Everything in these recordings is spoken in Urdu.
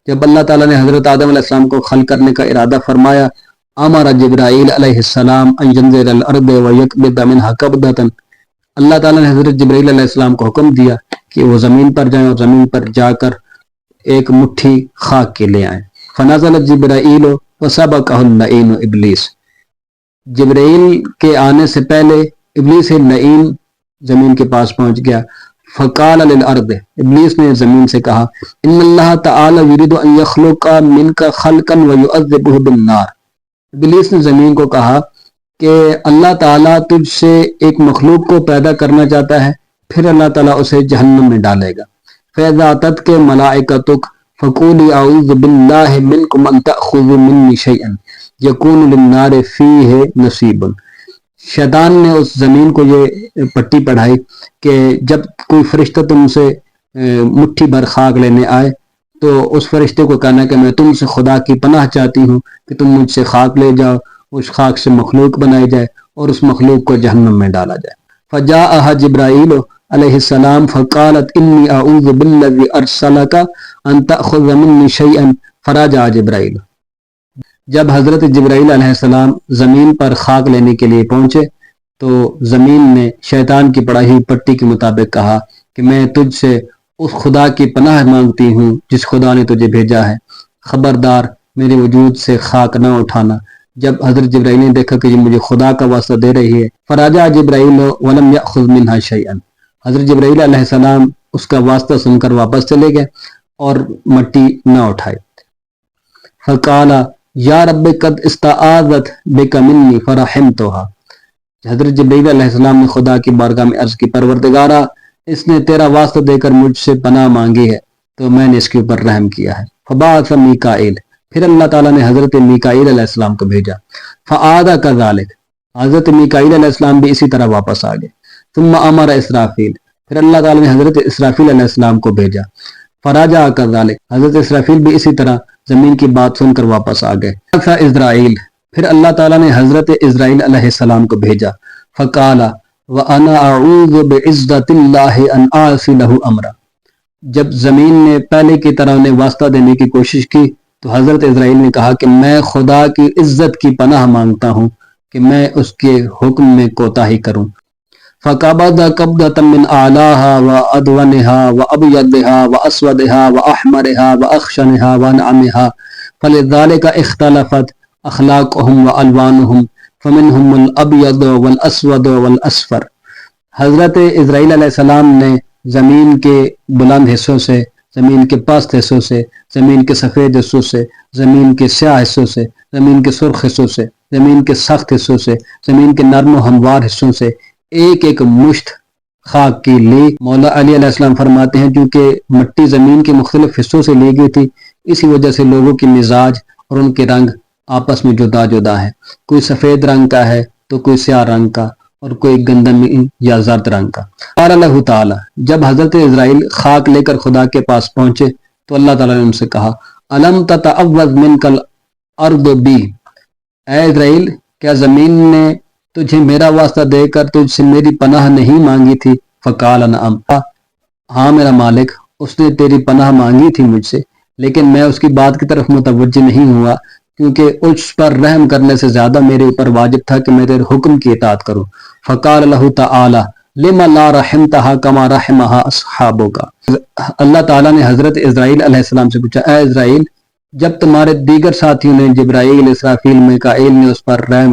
جب اللہ تعالیٰ نے حضرت آدم علیہ السلام کو خلق کرنے کا ارادہ فرمایا، امر جبرائیل علیہ السلام ان ينزل الارض ويقبض منها قبضة، اللہ تعالیٰ نے حضرت جبرائیل علیہ السلام کو حکم دیا کہ وہ زمین پر جائیں اور زمین پر جا کر ایک مٹھی خاک کے لے آئیں۔ فنزل جبرائیل وسبقه اللعین ابلیس، جبرائیل کے آنے سے پہلے ابلیس لعین زمین کے پاس پہنچ گیا۔ فقال للارض، ابلیس نے زمین سے کہا، ان اللہ تعالی یرید ان یخلق منک خلقا ویعذبہ بالنار، ابلیس نے زمین کو کہا کہ اللہ تعالیٰ تجھ سے ایک مخلوق کو پیدا کرنا چاہتا ہے، پھر اللہ تعالیٰ اسے جہنم میں ڈالے گا۔ فَإِذَا أَتَتْكَ مَلَائِكَتُكَ فَقُولِي أَعُوذُ بِاللَّهِ مِنْكُمْ أَن تَأْخُذُوا مِنِّي شَيْئًا يَكُونُ لِلنَّارِ فِيهِ نَصِيبٌ، شیطان نے اس زمین کو یہ پٹی پڑھائی کہ جب کوئی فرشتہ تم سے مٹھی بھر خاک لینے آئے تو اس فرشتے کو کہنا کہ میں تم سے خدا کی پناہ چاہتی ہوں کہ تم مجھ سے خاک لے جاؤ، اس خاک سے مخلوق بنائی جائے اور اس مخلوق کو جہنم میں ڈالا جائے۔ فجاءها جبرائیل علیہ السلام فقالت انی اعوذ بالذی ارسلک ان تأخذ منی شیئا فرجع جبرائیل، جب حضرت جبرائیل علیہ السلام زمین پر خاک لینے کے لیے پہنچے تو زمین نے شیطان کی پڑھائی ہوئی پٹی کے مطابق کہا کہ میں تجھ سے اس خدا کی پناہ مانگتی ہوں جس خدا نے تجھے بھیجا ہے، خبردار میرے وجود سے خاک نہ اٹھانا۔ جب حضرت جبرائیل نے دیکھا کہ یہ مجھے خدا کا واسطہ دے رہی ہے، فراجع جبرائیل ولم یأخذ منها شیئا، حضرت جبرائیل علیہ السلام اس کا واسطہ سن کر واپس چلے گئے اور مٹی نہ اٹھائی۔ فقال یا رب قد استعاذت بک منی فرحمتها، حضرت جبرائیل علیہ السلام نے خدا کی بارگاہ میں عرض کی، پروردگارا اس نے تیرا واسطہ دے کر مجھ سے پناہ مانگی ہے تو میں نے اس کے اوپر رحم کیا ہے۔ فبعث میکائیل، پھر اللہ تعالیٰ نے حضرت میکائیل علیہ السلام کو بھیجا۔ فعاد کذالک، حضرت میکائیل علیہ السلام بھی اسی طرح واپس آ گئے۔ ثم امر اسرافیل، پھر اللہ تعالیٰ نے حضرت اسرافیل علیہ السلام کو بھیجا۔ فراجع کذالک، حضرت اسرافیل بھی اسی طرح زمین کی بات سن کر واپس آ گئے۔ اسرائیل، پھر اللہ تعالیٰ نے حضرت اسرائیل علیہ السلام کو بھیجا۔ فقال وَأَنَا أَعُوذُ بِعِزَّةِ اللَّهِ أَنْ أَعْصِيَ لَهُ أَمْرًا، جب زمین نے پہلے کی طرح انہیں واسطہ دینے کی کوشش کی تو حضرت اسرائیل نے کہا کہ میں خدا کی عزت کی پناہ مانگتا ہوں کہ میں اس کے حکم میں کوتاہی کروں۔ فَقَبَضَ قَبْضَةً مِّنْ أَعْلَاهَا وَأَدْوَنِهَا وَأَبْيَضِهَا وَأَسْوَدِهَا وَأَحْمَرِهَا وَأَخْشَنِهَا وَأَنْعَمِهَا فَلِذَلِكَ اخْتَلَفَتْ أَخْلَاقُهُمْ وَأَلْوَانُهُمْ فَمِنْهُمُ الْأَبْيَضُ وَالْأَسْوَدُ وَالْأَصْفَرُ، حضرت اسرائیل علیہ السلام نے زمین کے بلند حصوں سے، زمین کے پست حصوں سے، زمین کے سفید حصوں سے، زمین کے سیاہ حصوں سے، زمین کے سرخ حصوں سے، زمین کے سخت حصوں سے، زمین کے نرم و ہموار حصوں سے ایک ایک مشت خاک کی لی۔ مولا علی علیہ السلام فرماتے ہیں کیونکہ مٹی زمین کے مختلف حصوں سے لی گئی تھی، اسی وجہ سے لوگوں کی مزاج اور ان کے رنگ آپس میں جدا جدا ہے، کوئی سفید رنگ کا ہے تو کوئی سیاہ رنگ کا اور کوئی گندمی یا زرد رنگ کا۔ قال اللہ تعالی، جب حضرت اسرائیل خاک لے کر خدا کے پاس پہنچے تو اللہ تعالیٰ نے ان سے کہا الم تتعوذ منک الارض بی، اے اسرائیل کیا زمین نے تجھے میرا واسطہ دے کر تجھ سے میری پناہ نہیں مانگی تھی؟ فقال نعم، ہاں میرا مالک، اس نے تیری پناہ مانگی تھی مجھ سے، لیکن میں اس کی بات کی طرف متوجہ نہیں ہوا کیونکہ اس پر رحم کرنے سے زیادہ میرے اوپر واجب تھا کہ میں تیرے حکم کی اطاعت کروں۔ فقال اللہ تعالی لما لا رحمتها کما رحمها اصحابک، اللہ تعالیٰ نے حضرت اسرائیل علیہ السلام سے پوچھا، اے اسرائیل جب تمہارے دیگر ساتھیوں نے جبرائیل، اسرافیل، میکائیل نے اس پر رحم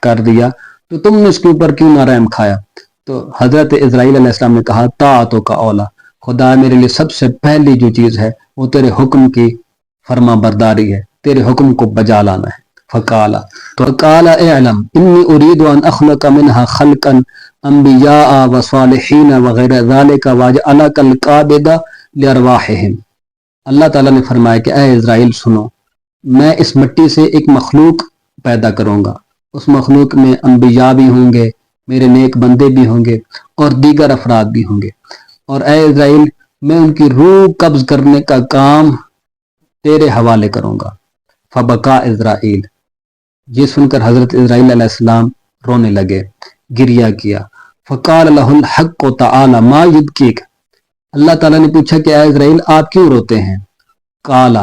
کر دیا تو تم نے اس کے اوپر کیوں نہ رحم کھایا؟ تو حضرت اسرائیل علیہ السلام نے کہا طاعتو کا اولا، خدا میرے لیے سب سے پہلی جو چیز ہے وہ تیرے حکم کی فرما برداری ہے، تیرے حکم کو بجا لانا ہے۔ فقال اعلم انی اريد ان اخلق منها خلقا انبیاء وصالحین وغیر ذالک واجعلک القابض لارواحہم، اللہ تعالیٰ نے فرمایا کہ اے اسرائیل سنو، میں اس مٹی سے ایک مخلوق پیدا کروں گا، اس مخلوق میں انبیاء بھی ہوں گے، میرے نیک بندے بھی ہوں گے اور دیگر افراد بھی ہوں گے، اور اے اسرائیل میں ان کی روح قبض کرنے کا کام تیرے حوالے کروں گا۔ فبکا اسرائیل، یہ سن کر حضرت اسرائیل علیہ السلام رونے لگے، گریہ کیا۔ فقال له الحق تعالی ما یبکیک، اللہ تعالیٰ نے پوچھا کہ اے اسرائیل آپ کیوں روتے ہیں؟ قال،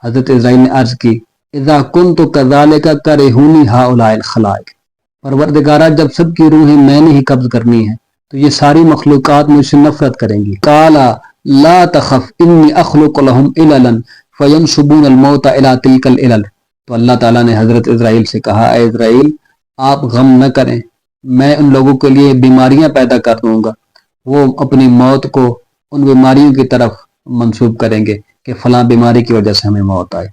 حضرت اسرائیل نے عرض کی اذا کنت کذالک کرہونی ہؤلاء الخلائق، پروردگارہ جب سب کی روحیں میں نے ہی قبض کرنی ہے تو یہ ساری مخلوقات مجھ سے نفرت کریں گی۔ قالا لا تخف انی اخلق لهم عللا فینسبون الموت الی تلک العلل، تو اللہ تعالیٰ نے حضرت اسرائیل سے کہا اے اسرائیل آپ غم نہ کریں، میں ان لوگوں کے لیے بیماریاں پیدا کر دوں گا، وہ اپنی موت کو ان بیماریوں کی طرف منسوب کریں گے کہ فلاں بیماری کی وجہ سے ہمیں موت آئے۔